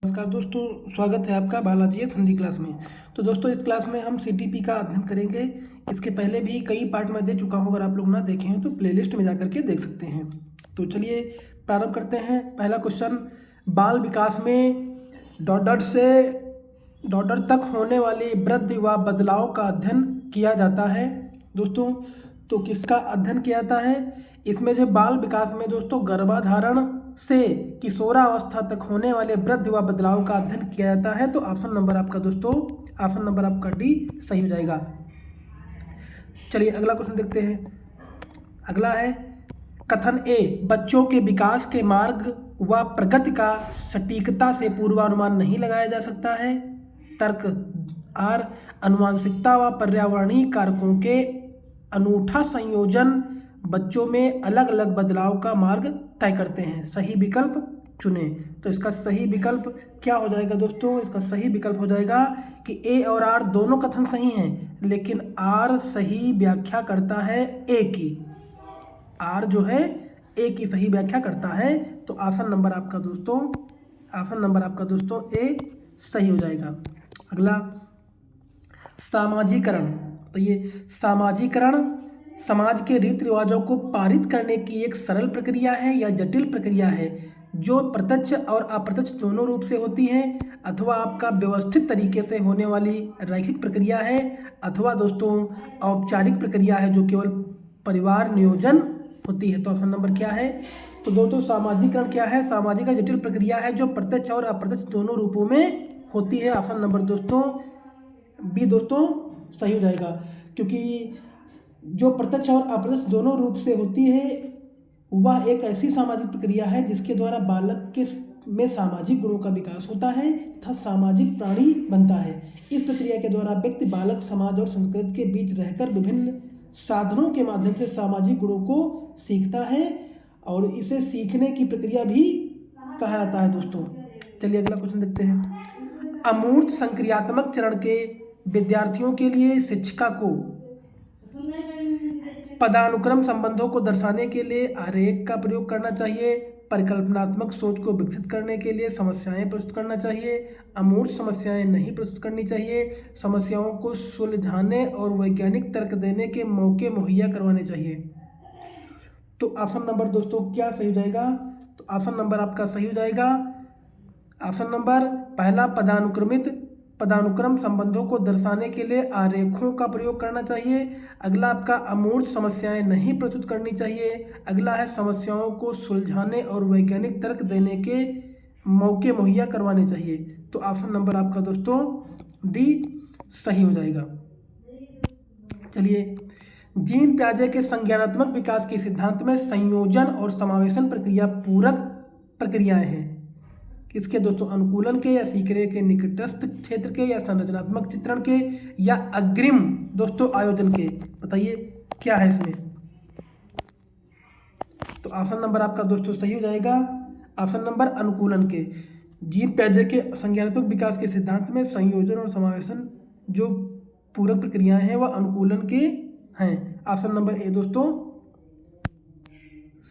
नमस्कार दोस्तों, स्वागत है आपका बालाजी हिंदी क्लास में। तो दोस्तों इस क्लास में हम सीटीपी का अध्ययन करेंगे। इसके पहले भी कई पार्ट में दे चुका हूँ, अगर आप लोग ना देखे हैं तो प्लेलिस्ट में जाकर के देख सकते हैं। तो चलिए प्रारंभ करते हैं। पहला क्वेश्चन, बाल विकास में डॉट से डॉट तक होने वाली वृद्धि व बदलाव का अध्ययन किया जाता है। दोस्तों तो किसका अध्ययन किया जाता है? इसमें जो बाल विकास में दोस्तों गर्भाधारण से किशोरावस्था तक होने वाले वृद्धि व बदलाव का अध्ययन किया जाता है। तो ऑप्शन नंबर आपका दोस्तों, ऑप्शन नंबर आपका डी सही हो जाएगा। चलिए अगला क्वेश्चन देखते हैं। अगला है कथन ए, बच्चों के विकास के मार्ग व प्रगति का सटीकता से पूर्वानुमान नहीं लगाया जा सकता है। तर्क आर, आनुवंशिकता व पर्यावरणीय कारकों के अनूठा संयोजन बच्चों में अलग अलग बदलाव का मार्ग तय करते हैं। सही विकल्प चुनें। तो इसका सही विकल्प क्या हो जाएगा दोस्तों? इसका सही विकल्प हो जाएगा कि ए और आर दोनों कथन सही हैं, लेकिन आर सही व्याख्या करता है ए की। आर जो है ए की सही व्याख्या करता है। तो ऑप्शन नंबर आपका दोस्तों, ऑप्शन नंबर आपका दोस्तों ए सही हो जाएगा। अगला सामाजिकरण। तो ये सामाजिकरण समाज के रीति रिवाजों को पारित करने की एक सरल प्रक्रिया है या जटिल प्रक्रिया है जो प्रत्यक्ष और अप्रत्यक्ष दोनों रूप से होती है, अथवा आपका व्यवस्थित तरीके से होने वाली रैखिक प्रक्रिया है, अथवा दोस्तों औपचारिक प्रक्रिया है जो केवल परिवार नियोजन होती है। तो ऑप्शन नंबर क्या है? तो दोस्तों सामाजिकरण क्या है? सामाजिकरण जटिल प्रक्रिया है जो प्रत्यक्ष और अप्रत्यक्ष दोनों रूपों में होती है। ऑप्शन नंबर दोस्तों बी दोस्तों सही हो जाएगा, क्योंकि जो प्रत्यक्ष और अप्रत्यक्ष दोनों रूप से होती है वह एक ऐसी सामाजिक प्रक्रिया है जिसके द्वारा बालक के में सामाजिक गुणों का विकास होता है तथा सामाजिक प्राणी बनता है। इस प्रक्रिया के द्वारा व्यक्ति, बालक, समाज और संस्कृति के बीच रहकर विभिन्न साधनों के माध्यम से सामाजिक गुणों को सीखता है और इसे सीखने की प्रक्रिया भी कहा जाता है दोस्तों। चलिए अगला क्वेश्चन देखते हैं। अमूर्त संक्रियात्मक चरण के विद्यार्थियों के लिए शिक्षिका को पदानुक्रम संबंधों को दर्शाने के लिए आरेख का प्रयोग करना चाहिए। परिकल्पनात्मक सोच को विकसित करने के लिए समस्याएं प्रस्तुत करना चाहिए। अमूर्त समस्याएं नहीं प्रस्तुत करनी चाहिए। समस्याओं को सुलझाने और वैज्ञानिक तर्क देने के मौके मुहैया करवाने चाहिए। तो ऑप्शन नंबर दोस्तों क्या सही हो जाएगा? तो ऑप्शन नंबर आपका सही हो जाएगा। ऑप्शन नंबर पहला, पदानुक्रम संबंधों को दर्शाने के लिए आरेखों का प्रयोग करना चाहिए। अगला आपका अमूर्त समस्याएं नहीं प्रस्तुत करनी चाहिए। अगला है समस्याओं को सुलझाने और वैज्ञानिक तर्क देने के मौके मुहैया करवाने चाहिए। तो ऑप्शन नंबर आपका दोस्तों डी सही हो जाएगा। चलिए, जीन प्याजे के संज्ञानात्मक विकास के सिद्धांत में संयोजन और समावेशन प्रक्रिया पूरक प्रक्रियाएं हैं। किसके दोस्तों? अनुकूलन के या सीखने के, निकटस्थ क्षेत्र के या संरचनात्मक चित्रण के, या अग्रिम दोस्तों आयोजन के। बताइए क्या है इसमें? तो ऑप्शन नंबर आपका दोस्तों सही हो जाएगा। ऑप्शन नंबर अनुकूलन के। जीन प्याजे के संज्ञानात्मक विकास के सिद्धांत में संयोजन और समावेशन जो पूरक प्रक्रियाएं हैं वह अनुकूलन के हैं। ऑप्शन नंबर ए दोस्तों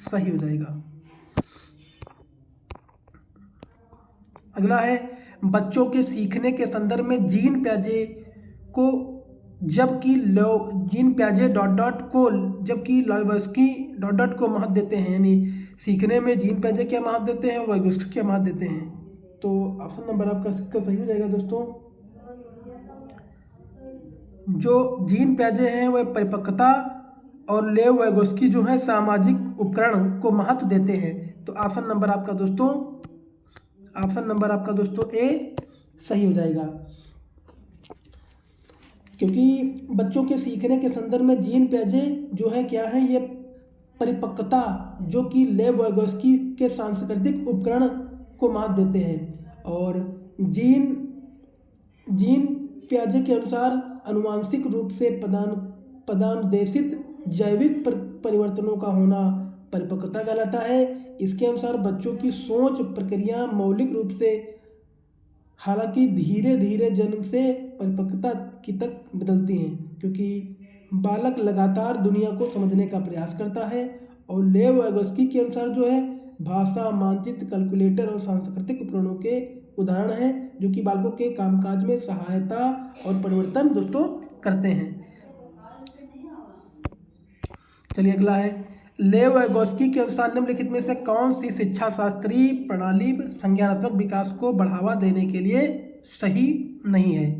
सही हो जाएगा। अगला है बच्चों के सीखने के संदर्भ में जीन प्याजे को जबकि लाइवस्की को महत्व देते हैं, यानी सीखने में जीन प्याजे क्या महत्व देते हैं और वाइगोस्की क्या महत्व देते हैं। तो ऑप्शन नंबर आपका इसका सही हो जाएगा दोस्तों। जो जीन प्याजे हैं वह परिपक्वता और लेव वाइगोस्की जो है सामाजिक उपकरण को महत्व देते हैं। तो ऑप्शन नंबर आपका दोस्तों, ऑप्शन नंबर आपका दोस्तों ए सही हो जाएगा, क्योंकि बच्चों के सीखने के संदर्भ में जीन प्याजे जो है क्या है, ये परिपक्वता जो कि लेव वाइगोस्की के सांस्कृतिक उपकरण को महत्व देते हैं। और जीन प्याजे के अनुसार अनुवांशिक रूप से पदानुदेशित जैविक परिवर्तनों का होना परिपक्वता कहलाता है। इसके अनुसार बच्चों की सोच प्रक्रिया मौलिक रूप से, हालांकि धीरे धीरे जन्म से परिपक्वता की तक बदलती हैं, क्योंकि बालक लगातार दुनिया को समझने का प्रयास करता है। और लेव वाइगोस्की के अनुसार जो है भाषा, मानचित्र, कैलकुलेटर और सांस्कृतिक उपकरणों के उदाहरण हैं जो कि बालकों के कामकाज में सहायता और परिवर्तन दोस्तों करते हैं। चलिए अगला है, लेव वाइगोस्की के अनुसार निम्नलिखित में से कौन सी शिक्षा शास्त्रीय प्रणाली संज्ञानात्मक विकास को बढ़ावा देने के लिए सही नहीं है?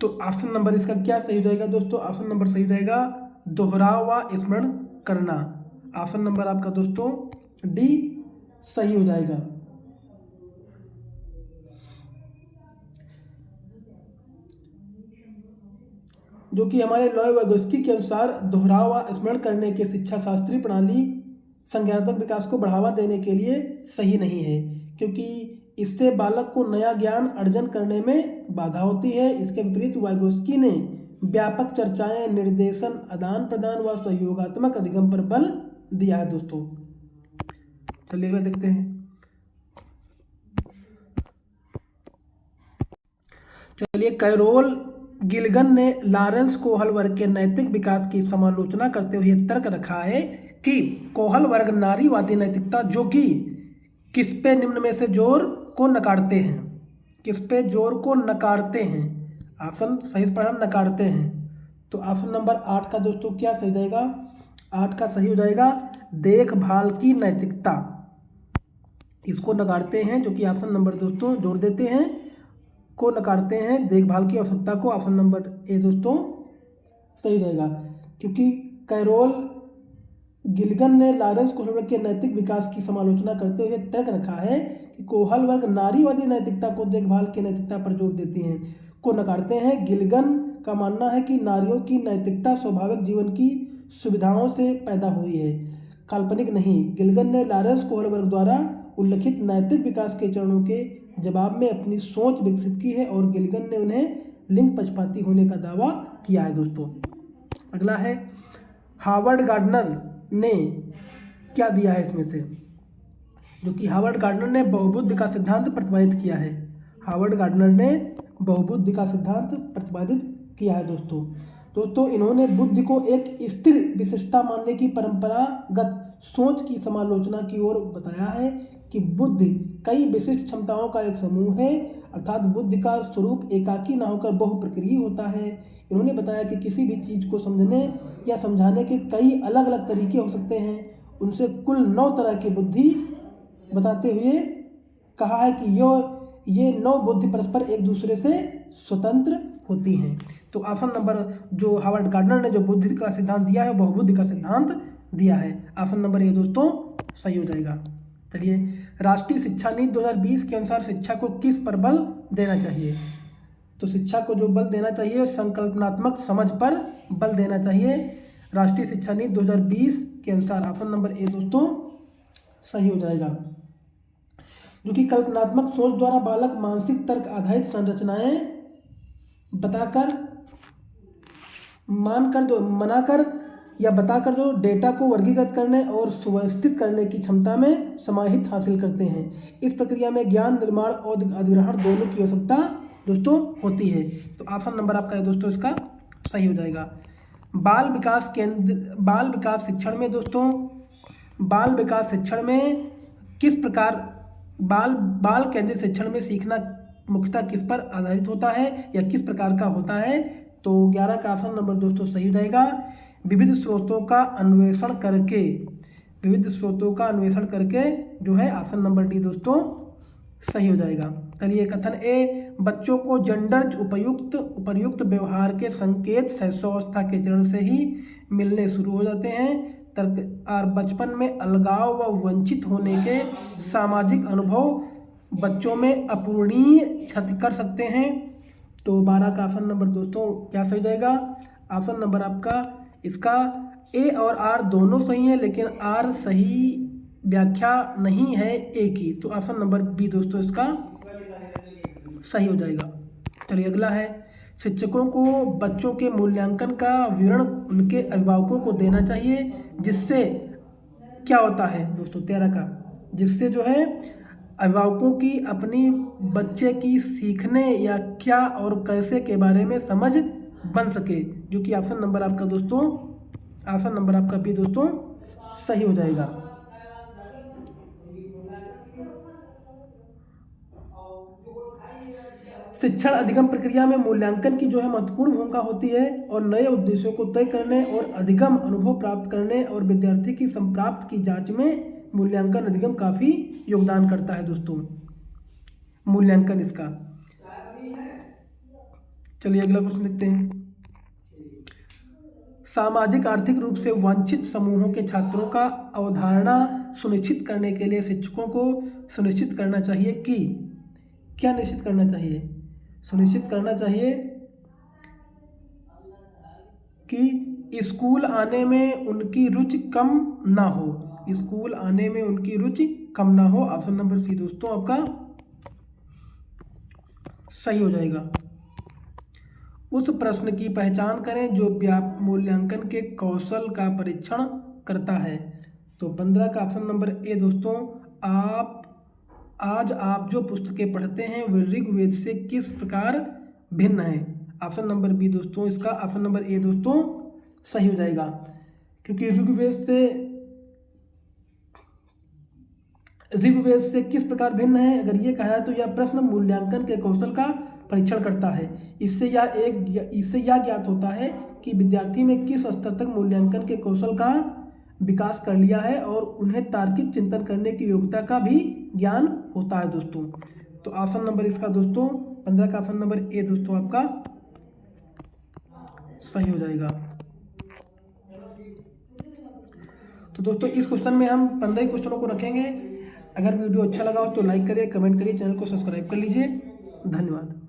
तो ऑप्शन नंबर इसका क्या सही हो जाएगा दोस्तों? ऑप्शन नंबर सही हो जाएगा दोहराव व स्मरण करना। ऑप्शन नंबर आपका दोस्तों डी सही हो जाएगा। जो कि हमारे लेव वाइगोस्की के अनुसार दोहराव व स्मरण करने के शिक्षा शास्त्रीय प्रणाली संज्ञानात्मक विकास को बढ़ावा देने के लिए सही नहीं है, क्योंकि इससे बालक को नया ज्ञान अर्जन करने में बाधा होती है। इसके विपरीत वाइगोस्की ने व्यापक चर्चाएं, निर्देशन, आदान प्रदान व सहयोगात्मक अधिगम पर बल दिया है दोस्तों। चलिए अगला देखते हैं। चलिए, कैरोल गिलगन ने लॉरेंस कोहल वर्ग के नैतिक विकास की समालोचना करते हुए तर्क रखा है कि कोहल वर्ग नारीवादी नैतिकता जो कि किस पे निम्न में से जोर को नकारते हैं, किस पे जोर को नकारते हैं? ऑप्शन सही पर हम नकारते हैं। तो ऑप्शन नंबर 8 का दोस्तों क्या सही जाएगा? 8 का सही हो जाएगा देखभाल की नैतिकता, इसको नकारते हैं, जो कि ऑप्शन नंबर दोस्तों जोड़ देते हैं को नकारते हैं देखभाल की आवश्यकता को। ऑप्शन नंबर ए दोस्तों सही रहेगा, क्योंकि कैरोल गिलगन ने लॉरेंस कोहल वर्ग के नैतिक विकास की समालोचना करते हुए तर्क रखा है कि कोहल वर्ग नारीवादी नैतिकता को देखभाल की नैतिकता पर जोर देती हैं को नकारते हैं। गिलगन का मानना है कि नारियों की नैतिकता स्वाभाविक जीवन की सुविधाओं से पैदा हुई है, काल्पनिक नहीं। गिलगन ने लॉरेंस कोहल वर्ग द्वारा उल्लिखित नैतिक विकास के चरणों के जवाब में अपनी सोच विकसित की है और गिलगन ने उन्हें लिंग पक्षपाती होने का दावा किया है दोस्तों। अगला है, हार्वर्ड गार्डनर ने क्या दिया है इसमें से? जो कि हार्वर्ड गार्डनर ने बहुबुद्धि का सिद्धांत प्रतिपादित किया है। हार्वर्ड गार्डनर ने बहुबुद्धि का सिद्धांत प्रतिपादित किया है दोस्तों इन्होंने बुद्धि को एक स्थिर विशिष्टता मानने की परंपरागत सोच की समालोचना की ओर बताया है कि बुद्धि कई विशिष्ट क्षमताओं का एक समूह है, अर्थात बुद्धि का स्वरूप एकाकी न होकर बहुप्रक्रिया होता है। इन्होंने बताया कि किसी भी चीज़ को समझने या समझाने के कई अलग अलग तरीके हो सकते हैं। उनसे कुल 9 तरह की बुद्धि बताते हुए कहा है कि ये 9 बुद्धि परस्पर एक दूसरे से स्वतंत्र होती हैं। तो ऑप्शन नंबर जो हार्वर्ड गार्डनर ने जो बुद्धि का सिद्धांत दिया है बहुबुद्धि का सिद्धांत दिया है। ऑप्शन नंबर ए दोस्तों सही हो जाएगा। चलिए, राष्ट्रीय शिक्षा नीति 2020 के अनुसार शिक्षा को किस पर बल देना चाहिए? तो शिक्षा को जो बल देना चाहिए संकल्पनात्मक समझ पर बल देना चाहिए। राष्ट्रीय शिक्षा नीति 2020 के अनुसार ऑप्शन नंबर ए दोस्तों सही हो जाएगा, जो कि कल्पनात्मक सोच द्वारा बालक मानसिक तर्क आधारित संरचनाएं बताकर मनाकर या बताकर जो डेटा को वर्गीकृत करने और सुव्यवस्थित करने की क्षमता में समाहित हासिल करते हैं। इस प्रक्रिया में ज्ञान निर्माण और अधिग्रहण दोनों की आवश्यकता दोस्तों होती है। तो ऑप्शन नंबर आपका है दोस्तों इसका सही हो जाएगा। बाल विकास शिक्षण में दोस्तों बाल विकास शिक्षण में किस प्रकार बाल केंद्रित शिक्षण में सीखना मुख्यतः किस पर आधारित होता है या किस प्रकार का होता है? तो 11 का ऑप्शन नंबर दोस्तों सही रहेगा। विविध स्रोतों का अन्वेषण करके जो है ऑप्शन नंबर डी दोस्तों सही हो जाएगा। चलिए, कथन ए, बच्चों को जेंडर उपयुक्त व्यवहार के संकेत शैशवावस्था के चरण से ही मिलने शुरू हो जाते हैं। तर्क और बचपन में अलगाव व वंचित होने के सामाजिक अनुभव बच्चों में अपूरणीय क्षति कर सकते हैं। तो 12 का ऑप्शन नंबर दोस्तों क्या सही जाएगा? ऑप्शन नंबर आपका इसका ए और आर दोनों सही है, लेकिन आर सही व्याख्या नहीं है ए की। तो ऑप्शन नंबर बी दोस्तों इसका सही हो जाएगा। चलिए अगला है, शिक्षकों को बच्चों के मूल्यांकन का विवरण उनके अभिभावकों को देना चाहिए, जिससे क्या होता है दोस्तों 13 का, जिससे जो है अभिभावकों की अपनी बच्चे की सीखने या क्या और कैसे के बारे में समझ बन सके, जो कि ऑप्शन नंबर आपका बी दोस्तों सही हो जाएगा। शिक्षण अधिगम प्रक्रिया में मूल्यांकन की जो है महत्वपूर्ण भूमिका होती है और नए उद्देश्यों को तय करने और अधिगम अनुभव प्राप्त करने और विद्यार्थी की संप्राप्त की जांच में मूल्यांकन अधिगम काफ़ी योगदान करता है दोस्तों, मूल्यांकन इसका। चलिए अगला क्वेश्चन देखते हैं। सामाजिक आर्थिक रूप से वंचित समूहों के छात्रों का अवधारणा सुनिश्चित करने के लिए शिक्षकों को सुनिश्चित करना चाहिए कि क्या निश्चित करना चाहिए? सुनिश्चित करना चाहिए कि स्कूल आने में उनकी रुचि कम ना हो। स्कूल आने में उनकी रुचि कम ना हो। ऑप्शन नंबर सी दोस्तों आपका सही हो जाएगा। उस प्रश्न की पहचान करें जो मूल्यांकन के कौशल का परीक्षण करता है। तो 15 का ऑप्शन नंबर ए दोस्तों, आज आप जो पुस्तकें पढ़ते हैं वे ऋग्वेद से किस प्रकार भिन्न है। ऑप्शन नंबर बी दोस्तों, इसका ऑप्शन नंबर ए दोस्तों सही हो जाएगा, क्योंकि ऋग्वेद से किस प्रकार भिन्न है अगर ये कहा है तो यह प्रश्न मूल्यांकन के कौशल का परीक्षण करता है। इससे यह ज्ञात होता है कि विद्यार्थी में किस स्तर तक मूल्यांकन के कौशल का विकास कर लिया है और उन्हें तार्किक चिंतन करने की योग्यता का भी ज्ञान होता है दोस्तों। तो ऑप्शन नंबर इसका दोस्तों 15 का ऑप्शन नंबर ए दोस्तों आपका सही हो जाएगा। तो दोस्तों इस क्वेश्चन में हम 15 ही क्वेश्चनों को रखेंगे। अगर वीडियो अच्छा लगा हो तो लाइक करिए, कमेंट करिए, चैनल को सब्सक्राइब कर लीजिए। धन्यवाद।